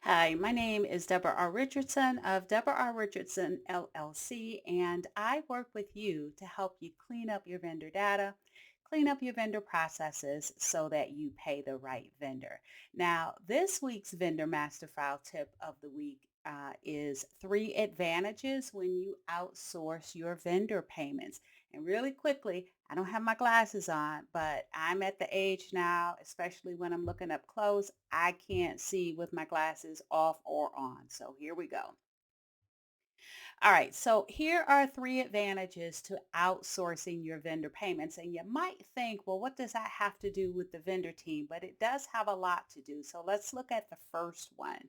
Hi, my name is Debra R. Richardson of Debra R. Richardson LLC, and I work with you to help you clean up your vendor data, clean up your vendor processes so that you pay the right vendor. Now, this week's vendor master file tip of the week is three advantages when you outsource your vendor payments. And really quickly, I don't have my glasses on, but I'm at the age now, especially when I'm looking up close, I can't see with my glasses off or on. So here we go. All right, so here are three advantages to outsourcing your vendor payments. And you might think, well, what does that have to do with the vendor team? But it does have a lot to do. So let's look at the first one.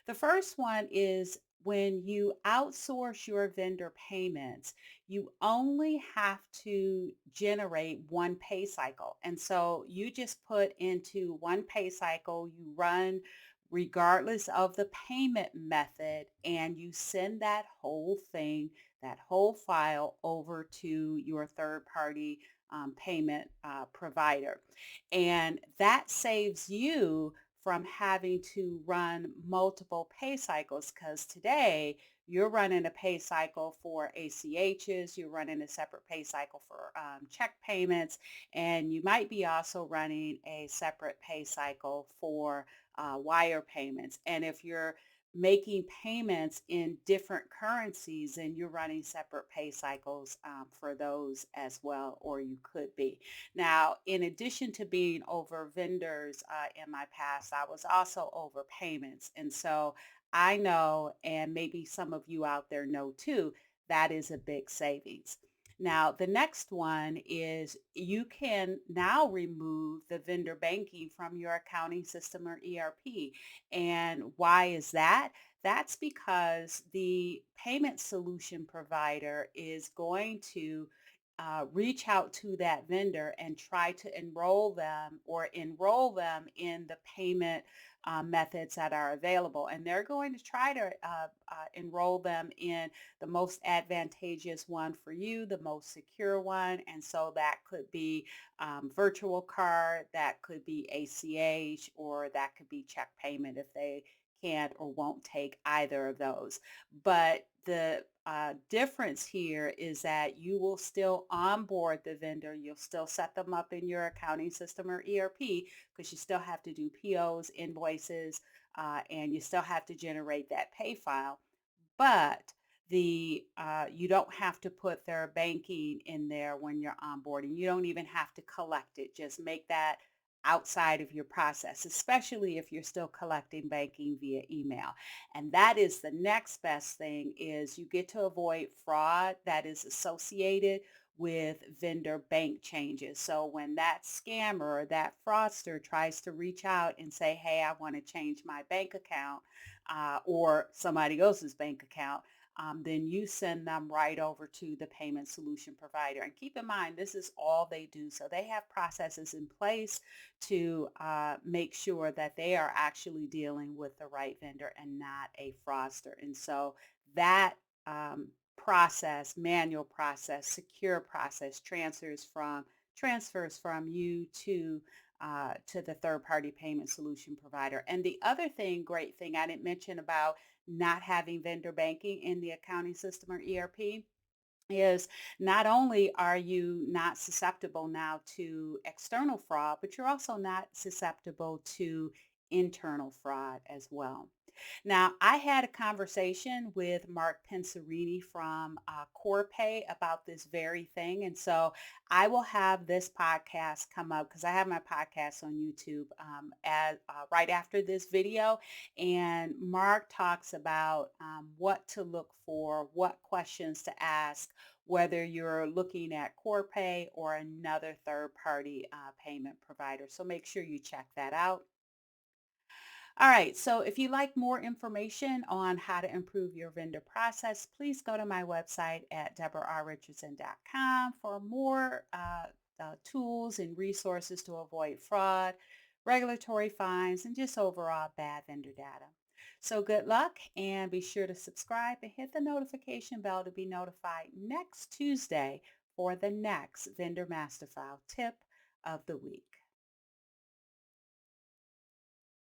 The first one is when you outsource your vendor payments, you only have to generate one pay cycle. And so you just put into one pay cycle, you run regardless of the payment method, and you send that whole thing, that whole file over to your third party payment provider. And that saves you from having to run multiple pay cycles because today you're running a pay cycle for ACHs, you're running a separate pay cycle for check payments, and you might be also running a separate pay cycle for wire payments. And if you're making payments in different currencies and you're running separate pay cycles for those as well, or you could be. Now, in addition to being over vendors in my past, I was also over payments. And so I know, and maybe some of you out there know too, that is a big savings. Now, the next one is you can now remove the vendor banking from your accounting system or ERP. And why is that? That's because the payment solution provider is going to reach out to that vendor and try to enroll them in the payment methods that are available. And they're going to try to enroll them in the most advantageous one for you, the most secure one. And so that could be virtual card, that could be ACH, or that could be check payment if they can't or won't take either of those. But the difference here is that you will still onboard the vendor. You'll still set them up in your accounting system or ERP because you still have to do POs, invoices, and you still have to generate that pay file. But the you don't have to put their banking in there when you're onboarding. You don't even have to collect it. Just make that outside of your process, especially if you're still collecting banking via email. And that is the next best thing is you get to avoid fraud that is associated with vendor bank changes. So when that scammer or that fraudster tries to reach out and say, hey, I want to change my bank account or somebody else's bank account, then you send them right over to the payment solution provider. And keep in mind, this is all they do. So they have processes in place to make sure that they are actually dealing with the right vendor and not a fraudster. And so that process, manual process, secure process, transfers from you to the third party payment solution provider. And the other thing, great thing I didn't mention about not having vendor banking in the accounting system or ERP is not only are you not susceptible now to external fraud, but you're also not susceptible to internal fraud as well. Now, I had a conversation with Mark Pensarini from CorePay about this very thing. And so I will have this podcast come up because I have my podcast on YouTube right after this video. And Mark talks about what to look for, what questions to ask, whether you're looking at CorePay or another third party payment provider. So make sure you check that out. All right, so if you'd like more information on how to improve your vendor process, please go to my website at deborarrichardson.com for more tools and resources to avoid fraud, regulatory fines, and just overall bad vendor data. So good luck and be sure to subscribe and hit the notification bell to be notified next Tuesday for the next Vendor Master File tip of the week.